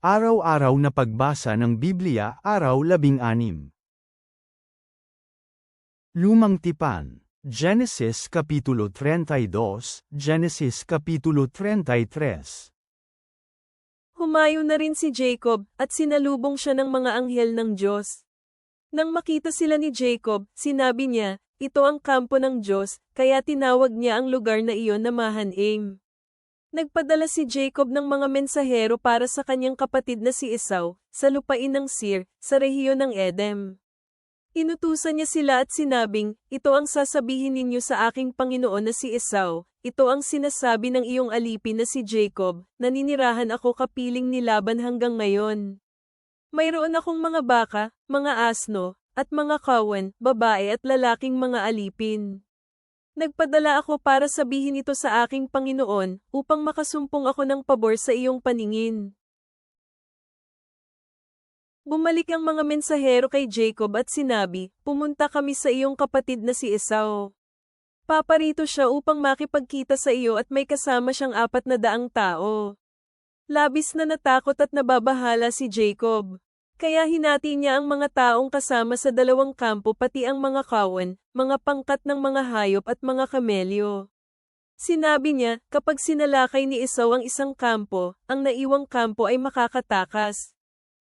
Araw-araw na pagbasa ng Biblia, Araw 16. Lumang Tipan, Genesis Kapitulo 32, Genesis Kapitulo 33. Humayo na rin si Jacob, at sinalubong siya ng mga anghel ng Diyos. Nang makita sila ni Jacob, sinabi niya, "Ito ang kampo ng Diyos," kaya tinawag niya ang lugar na iyon na Mahanaim. Nagpadala si Jacob ng mga mensahero para sa kanyang kapatid na si Esau, sa lupain ng Seir, sa rehiyon ng Edom. Inutusan niya sila at sinabing, "Ito ang sasabihin ninyo sa aking Panginoon na si Esau, ito ang sinasabi ng iyong alipin na si Jacob, naninirahan ako kapiling ni Laban hanggang ngayon. Mayroon akong mga baka, mga asno, at mga kawan, babae at lalaking mga alipin. Nagpadala ako para sabihin ito sa aking Panginoon, upang makasumpong ako ng pabor sa iyong paningin." Bumalik ang mga mensahero kay Jacob at sinabi, "Pumunta kami sa iyong kapatid na si Esau. Paparito siya upang makipagkita sa iyo at may kasama siyang 400 tao." Labis na natakot at nababahala si Jacob. Kaya hinati niya ang mga taong kasama sa dalawang kampo pati ang mga kawan, mga pangkat ng mga hayop at mga kamelyo. Sinabi niya, kapag sinalakay ni Esau ang isang kampo, ang naiwang kampo ay makakatakas.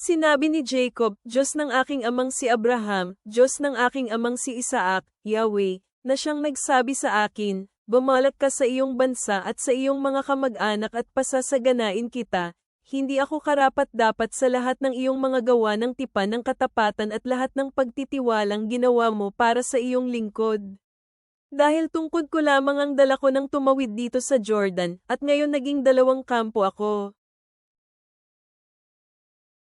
Sinabi ni Jacob, "Diyos ng aking amang si Abraham, Diyos ng aking amang si Isaac, Yahweh, na siyang nagsabi sa akin, bumalak ka sa iyong bansa at sa iyong mga kamag-anak at pasasaganain kita. Hindi ako karapat-dapat sa lahat ng iyong mga gawa ng tipan ng katapatan at lahat ng pagtitiwalang ginawa mo para sa iyong lingkod. Dahil tungkod ko lamang ang dala ko nang tumawid dito sa Jordan, at ngayon naging dalawang kampo ako.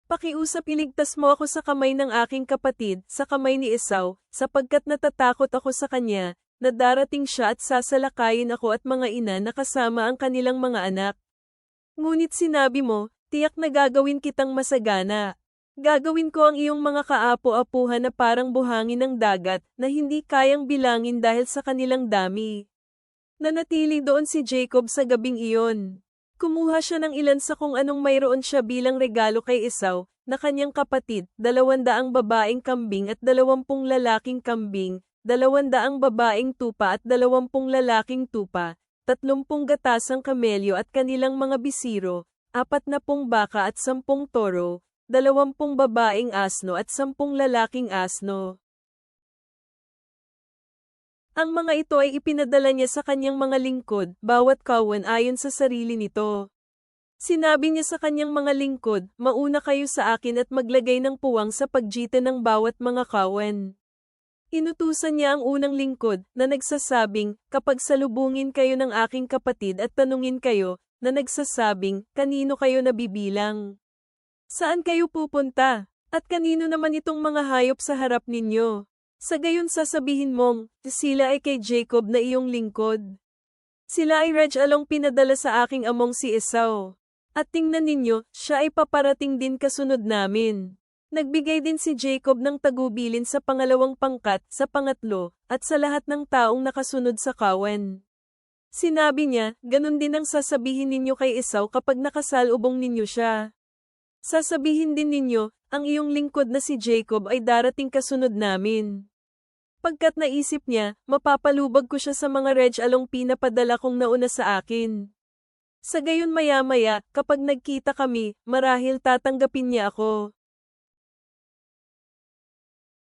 Pakiusap iligtas mo ako sa kamay ng aking kapatid, sa kamay ni Esau, sapagkat natatakot ako sa kanya, na darating siya at sasalakayin ako at mga ina na kasama ang kanilang mga anak. Ngunit sinabi mo, tiyak na gagawin kitang masagana. Gagawin ko ang iyong mga kaapo-apuhan na parang buhangin ng dagat, na hindi kayang bilangin dahil sa kanilang dami." Nanatili doon si Jacob sa gabing iyon. Kumuha siya ng ilan sa kung anong mayroon siya bilang regalo kay Esau, na kanyang kapatid, 200 babaeng kambing at 20 lalaking kambing, 200 babaeng tupa at 20 lalaking tupa, 30 gatasang kamelyo at kanilang mga bisiro, 40 baka at 10 toro, 20 babaeng asno at 10 lalaking asno. Ang mga ito ay ipinadala niya sa kanyang mga lingkod, bawat kawan ayon sa sarili nito. Sinabi niya sa kanyang mga lingkod, "Mauna kayo sa akin at maglagay ng puwang sa pagjitan ng bawat mga kawan." Inutusan niya ang unang lingkod, na nagsasabing, "Kapag salubungin kayo ng aking kapatid at tanungin kayo," na nagsasabing, "Kanino kayo nabibilang? Saan kayo pupunta? At kanino naman itong mga hayop sa harap ninyo?" Sa gayon sasabihin mong, "Sila ay kay Jacob na iyong lingkod. Sila ay along pinadala sa aking among si Esau. At tingnan ninyo, siya ay paparating din kasunod namin." Nagbigay din si Jacob ng tagubilin sa pangalawang pangkat, sa pangatlo, at sa lahat ng taong nakasunod sa kawan. Sinabi niya, "Ganun din ang sasabihin ninyo kay Esau kapag nakasalubong ninyo siya. Sasabihin din ninyo, ang iyong lingkod na si Jacob ay darating kasunod namin." Pagkat naisip niya, mapapalubag ko siya sa mga along pinapadala kong nauna sa akin. Sa gayon maya-maya, kapag nagkita kami, marahil tatanggapin niya ako.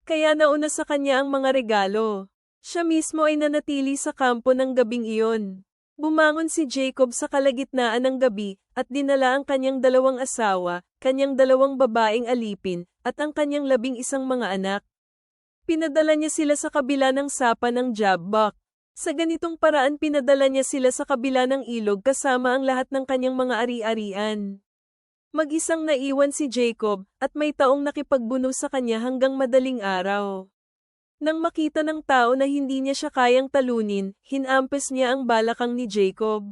Kaya nauna sa kanya ang mga regalo. Siya mismo ay nanatili sa kampo ng gabing iyon. Bumangon si Jacob sa kalagitnaan ng gabi, at dinala ang kanyang 2 asawa, kanyang 2 babaeng alipin, at ang kanyang 11 mga anak. Pinadala niya sila sa kabila ng sapa ng Jabbok. Sa ganitong paraan pinadala niya sila sa kabila ng ilog kasama ang lahat ng kanyang mga ari-arian. Mag-isang naiwan si Jacob, at may taong nakipagbuno sa kanya hanggang madaling araw. Nang makita ng tao na hindi niya siya kayang talunin, hinampes niya ang balakang ni Jacob.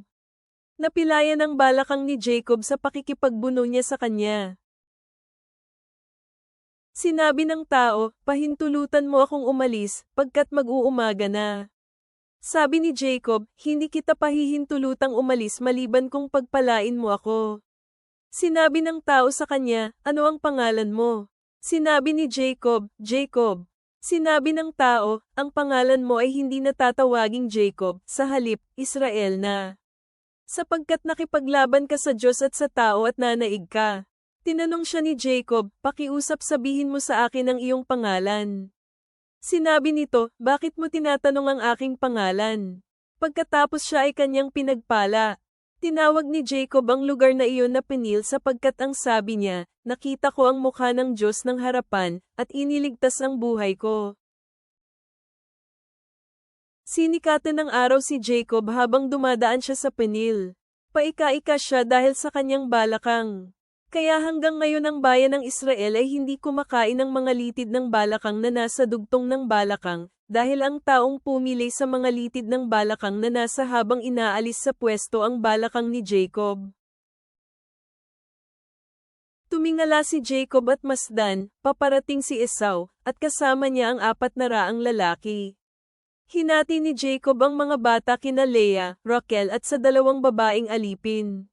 Napilayan ang balakang ni Jacob sa pakikipagbuno niya sa kanya. Sinabi ng tao, "Pahintulutan mo akong umalis, pagkat mag-uumaga na." Sabi ni Jacob, "Hindi kita pahihintulutang umalis maliban kung pagpalain mo ako." Sinabi ng tao sa kanya, ano ang pangalan mo? Sinabi ni Jacob, Jacob. Sinabi ng tao, ang pangalan mo ay hindi natatawaging Jacob, sa halip, Israel na. Sapagkat nakipaglaban ka sa Diyos at sa tao at nanaig ka. Tinanong siya ni Jacob, pakiusap sabihin mo sa akin ang iyong pangalan. Sinabi nito, bakit mo tinatanong ang aking pangalan? Pagkatapos siya ay kanyang pinagpala. Tinawag ni Jacob ang lugar na iyon na Penil sapagkat ang sabi niya, nakita ko ang mukha ng Diyos ng harapan, at iniligtas ang buhay ko. Sinikatan ng araw si Jacob habang dumadaan siya sa Penil. Paika-ika siya dahil sa kanyang balakang. Kaya hanggang ngayon ang bayan ng Israel ay hindi kumakain ng mga litid ng balakang na nasa dugtong ng balakang, dahil ang taong pumili sa mga litid ng balakang na nasa habang inaalis sa pwesto ang balakang ni Jacob. Tumingala si Jacob at masdan, paparating si Esau, at kasama niya ang 400 lalaki. Hinati ni Jacob ang mga bata kina Leah, Rachel at sa 2 babaeng alipin.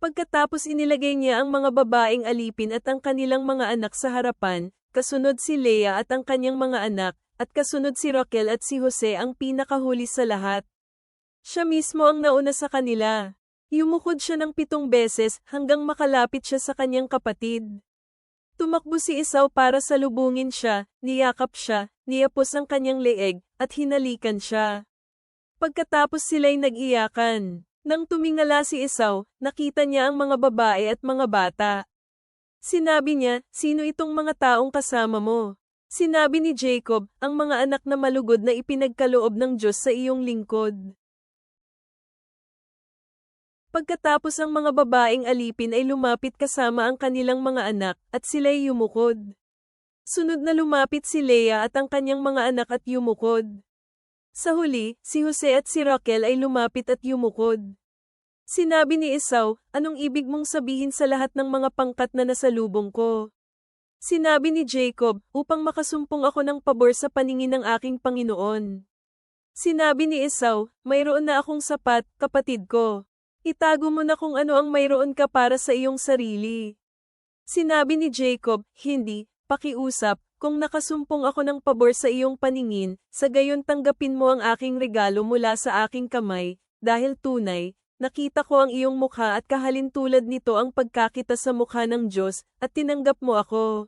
Pagkatapos inilagay niya ang mga babaeng alipin at ang kanilang mga anak sa harapan, kasunod si Leah at ang kanyang mga anak, at kasunod si Rachel at si Jose ang pinakahuli sa lahat. Siya mismo ang nauna sa kanila. Yumukod siya ng 7 beses hanggang makalapit siya sa kanyang kapatid. Tumakbo si Esau para salubungin siya, niyakap siya, niyapos ang kanyang leeg, at hinalikan siya. Pagkatapos sila'y nag-iyakan. Nang tumingala si Esau, nakita niya ang mga babae at mga bata. Sinabi niya, sino itong mga taong kasama mo? Sinabi ni Jacob, ang mga anak na malugod na ipinagkaloob ng Diyos sa iyong lingkod. Pagkatapos ang mga babaeng alipin ay lumapit kasama ang kanilang mga anak, at sila'y yumukod. Sunod na lumapit si Leah at ang kanyang mga anak at yumukod. Sa huli, si Jose at si Rachel ay lumapit at yumukod. Sinabi ni Esau, anong ibig mong sabihin sa lahat ng mga pangkat na nasalubong ko? Sinabi ni Jacob, upang makasumpong ako ng pabor sa paningin ng aking Panginoon. Sinabi ni Esau, mayroon na akong sapat, kapatid ko. Itago mo na kung ano ang mayroon ka para sa iyong sarili. Sinabi ni Jacob, hindi, pakiusap, kung nakasumpong ako ng pabor sa iyong paningin, sa gayon tanggapin mo ang aking regalo mula sa aking kamay, dahil tunay, nakita ko ang iyong mukha at kahalintulad nito ang pagkakita sa mukha ng Diyos, at tinanggap mo ako.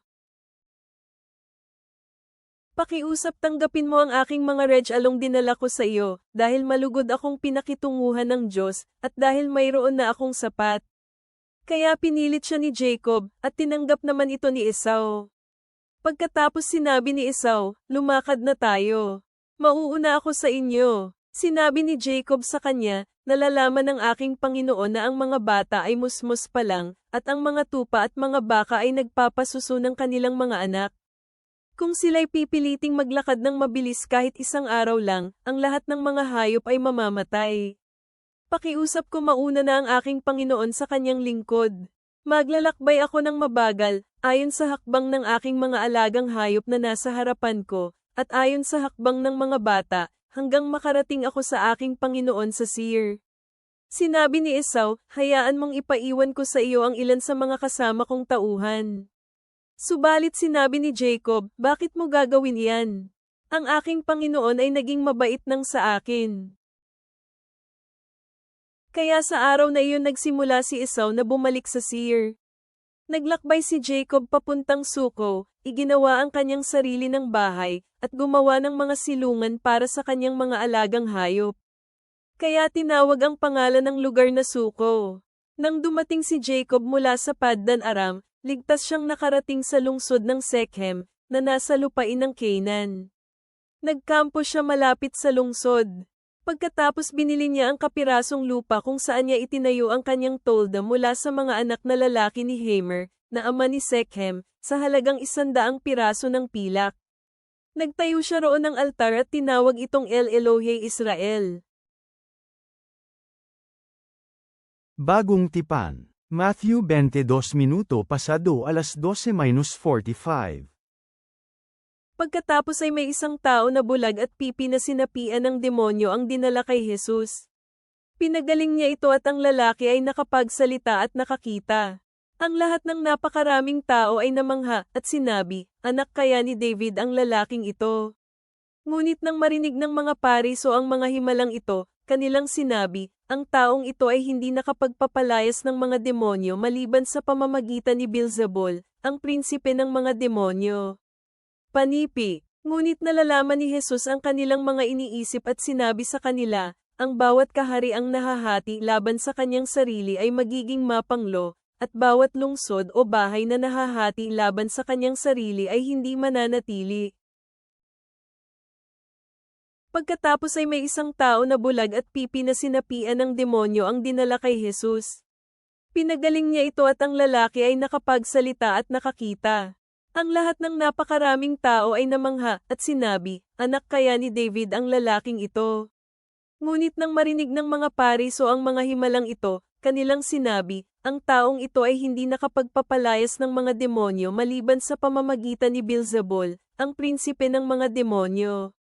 Pakiusap tanggapin mo ang aking mga regalong dinala ko sa iyo, dahil malugod akong pinakitunguhan ng Diyos, at dahil mayroon na akong sapat. Kaya pinilit siya ni Jacob, at tinanggap naman ito ni Esau. Pagkatapos sinabi ni Esau, lumakad na tayo. Mauuna ako sa inyo. Sinabi ni Jacob sa kanya, nalalaman ng aking Panginoon na ang mga bata ay musmus pa lang, at ang mga tupa at mga baka ay nagpapasuso ng kanilang mga anak. Kung sila'y pipiliting maglakad ng mabilis kahit isang araw lang, ang lahat ng mga hayop ay mamamatay. Pakiusap ko mauna na ang aking Panginoon sa kanyang lingkod. Maglalakbay ako ng mabagal, ayon sa hakbang ng aking mga alagang hayop na nasa harapan ko, at ayon sa hakbang ng mga bata, hanggang makarating ako sa aking Panginoon sa Seir. Sinabi ni Esau, hayaan mong ipaiwan ko sa iyo ang ilan sa mga kasama kong tauhan. Subalit sinabi ni Jacob, bakit mo gagawin yan? Ang aking Panginoon ay naging mabait nang sa akin. Kaya sa araw na iyon nagsimula si Esau na bumalik sa Seir. Naglakbay si Jacob papuntang Suko, iginawa ang kanyang sarili ng bahay, at gumawa ng mga silungan para sa kanyang mga alagang hayop. Kaya tinawag ang pangalan ng lugar na Suko. Nang dumating si Jacob mula sa Paddan Aram, ligtas siyang nakarating sa lungsod ng Shechem, na nasa lupain ng Canaan. Nagkampo siya malapit sa lungsod. Pagkatapos binili niya ang kapirasong lupa kung saan niya itinayo ang kanyang tolda mula sa mga anak na lalaki ni Hamor, na ama ni Shechem, sa halagang 100 piraso ng pilak. Nagtayo siya roon ng altar at tinawag itong El Elohe Israel. Bagong tipan. Matthew 22 minuto pasado alas 12:45. Pagkatapos ay may isang tao na bulag at pipi na sinapian ng demonyo ang dinala kay Jesus. Pinagaling niya ito at ang lalaki ay nakapagsalita at nakakita. Ang lahat ng napakaraming tao ay namangha at sinabi, anak kaya ni David ang lalaking ito. Ngunit nang marinig ng mga Paris o ang mga himalang ito, kanilang sinabi, ang taong ito ay hindi nakapagpapalayas ng mga demonyo maliban sa pamamagitan ni Beelzebul, ang prinsipe ng mga demonyo. Panipi. Ngunit nalalaman ni Jesus ang kanilang mga iniisip at sinabi sa kanila, ang bawat kahariang nahahati laban sa kanyang sarili ay magiging mapanglo, at bawat lungsod o bahay na nahahati laban sa kanyang sarili ay hindi mananatili. Pagkatapos ay may isang tao na bulag at pipi na sinapian ng demonyo ang dinala kay Jesus. Pinagaling niya ito at ang lalaki ay nakapagsalita at nakakita. Ang lahat ng napakaraming tao ay namangha at sinabi, anak kaya ni David ang lalaking ito. Ngunit nang marinig ng mga Paris o ang mga himalang ito, kanilang sinabi, ang taong ito ay hindi nakapagpapalayas ng mga demonyo maliban sa pamamagitan ni Beelzebul, ang prinsipe ng mga demonyo.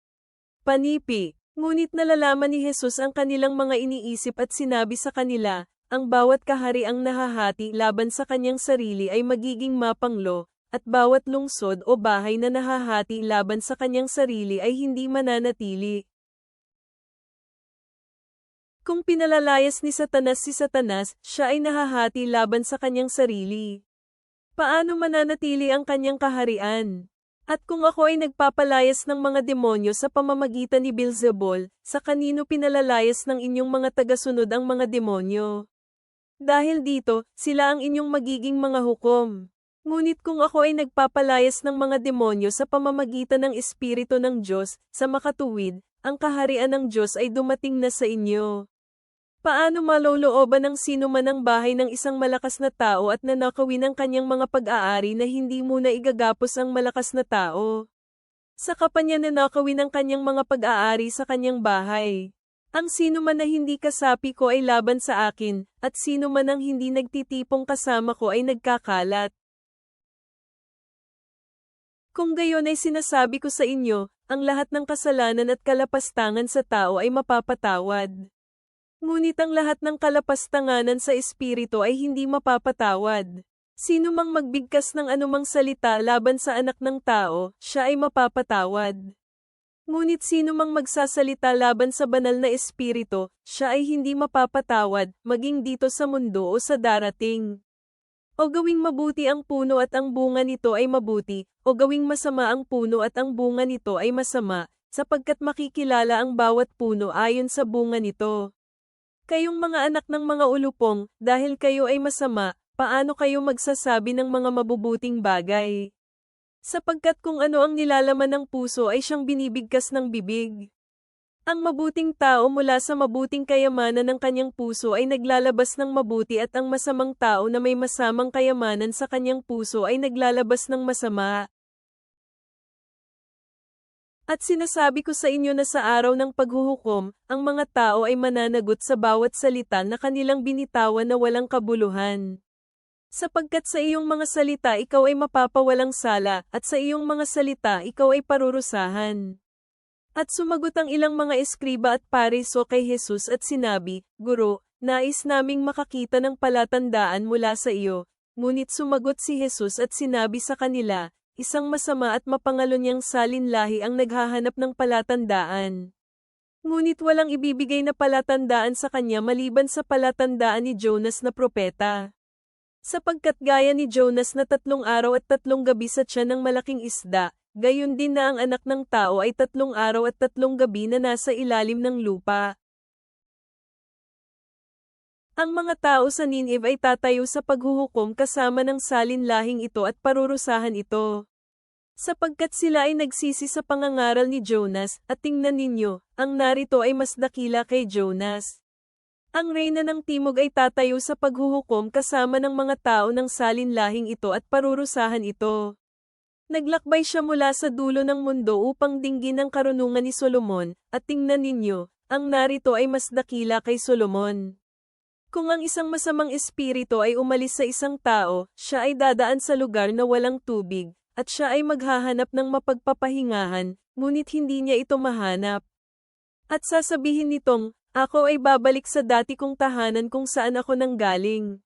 Panipi. Ngunit nalalaman ni Jesus ang kanilang mga iniisip at sinabi sa kanila, ang bawat kahariang nahahati laban sa kanyang sarili ay magiging mapanglo, at bawat lungsod o bahay na nahahati laban sa kanyang sarili ay hindi mananatili. Kung pinalalayas ni Satanas si Satanas, siya ay nahahati laban sa kanyang sarili. Paano mananatili ang kanyang kaharian? At kung ako ay nagpapalayas ng mga demonyo sa pamamagitan ni Beelzebul, sa kanino pinalalayas ng inyong mga tagasunod ang mga demonyo? Dahil dito, sila ang inyong magiging mga hukom. Ngunit kung ako ay nagpapalayas ng mga demonyo sa pamamagitan ng Espiritu ng Diyos, sa makatuwid, ang kaharian ng Diyos ay dumating na sa inyo. Paano malolooban ng sino man ang bahay ng isang malakas na tao at nanakawin ang kanyang mga pag-aari na hindi muna igagapos ang malakas na tao? Saka pa niya nanakawin ang kanyang mga pag-aari sa kanyang bahay. Ang sino man na hindi kasapi ko ay laban sa akin, at sino man ang hindi nagtitipong kasama ko ay nagkakalat. Kung gayon ay sinasabi ko sa inyo, ang lahat ng kasalanan at kalapastangan sa tao ay mapapatawad. Ngunit ang lahat ng kalapastanganan sa espiritu ay hindi mapapatawad. Sino mang magbigkas ng anumang salita laban sa anak ng tao, siya ay mapapatawad. Ngunit sino mang magsasalita laban sa banal na espiritu, siya ay hindi mapapatawad, maging dito sa mundo o sa darating. O gawing mabuti ang puno at ang bunga nito ay mabuti, o gawing masama ang puno at ang bunga nito ay masama, sapagkat makikilala ang bawat puno ayon sa bunga nito. Kayong mga anak ng mga ulupong, dahil kayo ay masama, paano kayo magsasabi ng mga mabubuting bagay? Sapagkat kung ano ang nilalaman ng puso ay siyang binibigkas ng bibig. Ang mabuting tao mula sa mabuting kayamanan ng kanyang puso ay naglalabas ng mabuti at ang masamang tao na may masamang kayamanan sa kanyang puso ay naglalabas ng masama. At sinasabi ko sa inyo na sa araw ng paghuhukom, ang mga tao ay mananagot sa bawat salita na kanilang binitawan na walang kabuluhan. Sapagkat sa iyong mga salita ikaw ay mapapawalang sala, at sa iyong mga salita ikaw ay parurusahan. At sumagot ang ilang mga eskriba at pariso kay Jesus at sinabi, Guro, nais naming makakita ng palatandaan mula sa iyo. Ngunit sumagot si Jesus at sinabi sa kanila, isang masama at mapangalonyang salinlahi ang naghahanap ng palatandaan. Ngunit walang ibibigay na palatandaan sa kanya maliban sa palatandaan ni Jonas na propeta. Sapagkat gaya ni Jonas na 3 araw at 3 gabi sa tiyan ng malaking isda, gayon din na ang anak ng tao ay 3 araw at 3 gabi na nasa ilalim ng lupa. Ang mga tao sa Nineveh ay tatayo sa paghuhukom kasama ng salinlahing ito at parurusahan ito. Sapagkat sila ay nagsisi sa pangangaral ni Jonas, at tingnan ninyo, ang narito ay mas dakila kay Jonas. Ang reyna ng timog ay tatayo sa paghuhukom kasama ng mga tao ng salinlahing ito at parurusahan ito. Naglakbay siya mula sa dulo ng mundo upang dinggin ang karunungan ni Solomon, at tingnan ninyo, ang narito ay mas dakila kay Solomon. Kung ang isang masamang espiritu ay umalis sa isang tao, siya ay dadaan sa lugar na walang tubig, at siya ay maghahanap ng mapagpapahingahan, ngunit hindi niya ito mahanap. At sasabihin nitong, ako ay babalik sa dati kong tahanan kung saan ako nanggaling.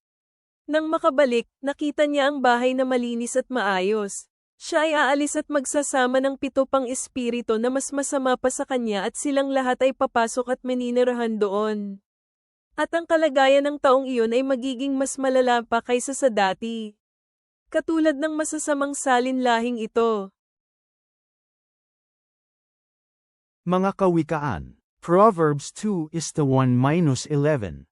Nang makabalik, nakita niya ang bahay na malinis at maayos. Siya ay aalis at magsasama ng 7 pang espiritu na mas masama pa sa kanya at silang lahat ay papasok at maninirahan doon. At ang kalagayan ng taong iyon ay magiging mas malala pa kaysa sa dati. Katulad ng masasamang salinlahing ito. Mga kawikaan. Proverbs 2:1-11.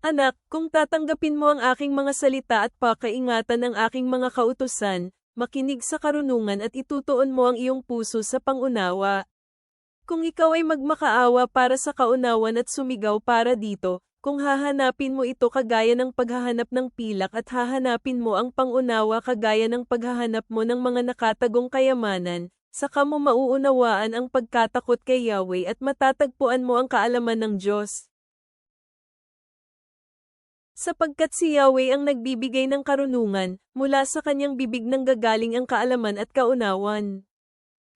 Anak, kung tatanggapin mo ang aking mga salita at pakaingatan ng aking mga kautusan, makinig sa karunungan at itutuon mo ang iyong puso sa pangunawa. Kung ikaw ay magmakaawa para sa kaunawan at sumigaw para dito, kung hahanapin mo ito kagaya ng paghahanap ng pilak at hahanapin mo ang pangunawa kagaya ng paghahanap mo ng mga nakatagong kayamanan, saka mo mauunawaan ang pagkatakot kay Yahweh at matatagpuan mo ang kaalaman ng Diyos. Sapagkat si Yahweh ang nagbibigay ng karunungan, mula sa kanyang bibig nang gagaling ang kaalaman at kaunawan.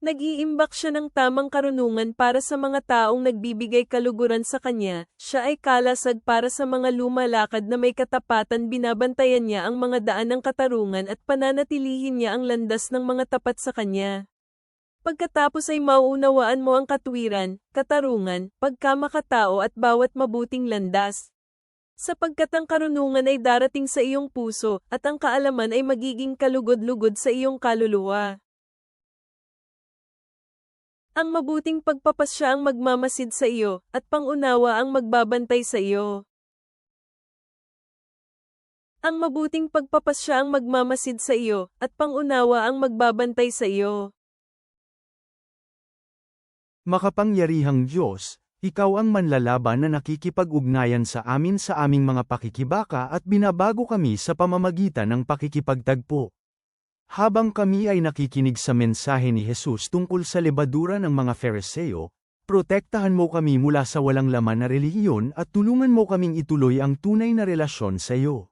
Nag-iimbak siya ng tamang karunungan para sa mga taong nagbibigay kaluguran sa kanya, siya ay kalasag para sa mga lumalakad na may katapatan, binabantayan niya ang mga daan ng katarungan at pananatilihin niya ang landas ng mga tapat sa kanya. Pagkatapos ay mauunawaan mo ang katuwiran, katarungan, pagkamakatao at bawat mabuting landas. Sapagkat ang karunungan ay darating sa iyong puso, at ang kaalaman ay magiging kalugod-lugod sa iyong kaluluwa. Ang mabuting pagpapasya ang magmamasid sa iyo, at pangunawa ang magbabantay sa iyo. Ang mabuting pagpapasya ang magmamasid sa iyo, at pangunawa ang magbabantay sa iyo. Makapangyarihang Diyos, Ikaw ang manlalaban na nakikipag-ugnayan sa amin sa aming mga pakikibaka at binabago kami sa pamamagitan ng pakikipagtagpo. Habang kami ay nakikinig sa mensahe ni Jesus tungkol sa lebadura ng mga Fariseo, protektahan mo kami mula sa walang laman na relihiyon at tulungan mo kaming ituloy ang tunay na relasyon sa iyo.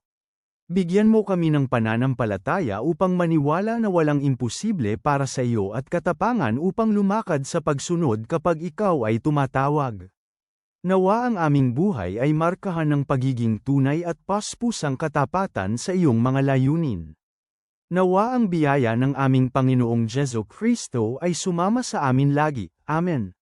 Bigyan mo kami ng pananampalataya upang maniwala na walang imposible para sa iyo at katapangan upang lumakad sa pagsunod kapag ikaw ay tumatawag. Nawa ang aming buhay ay markahan ng pagiging tunay at paspusang katapatan sa iyong mga layunin. Nawa ang biyaya ng aming Panginoong Jesu Kristo ay sumama sa amin lagi. Amen.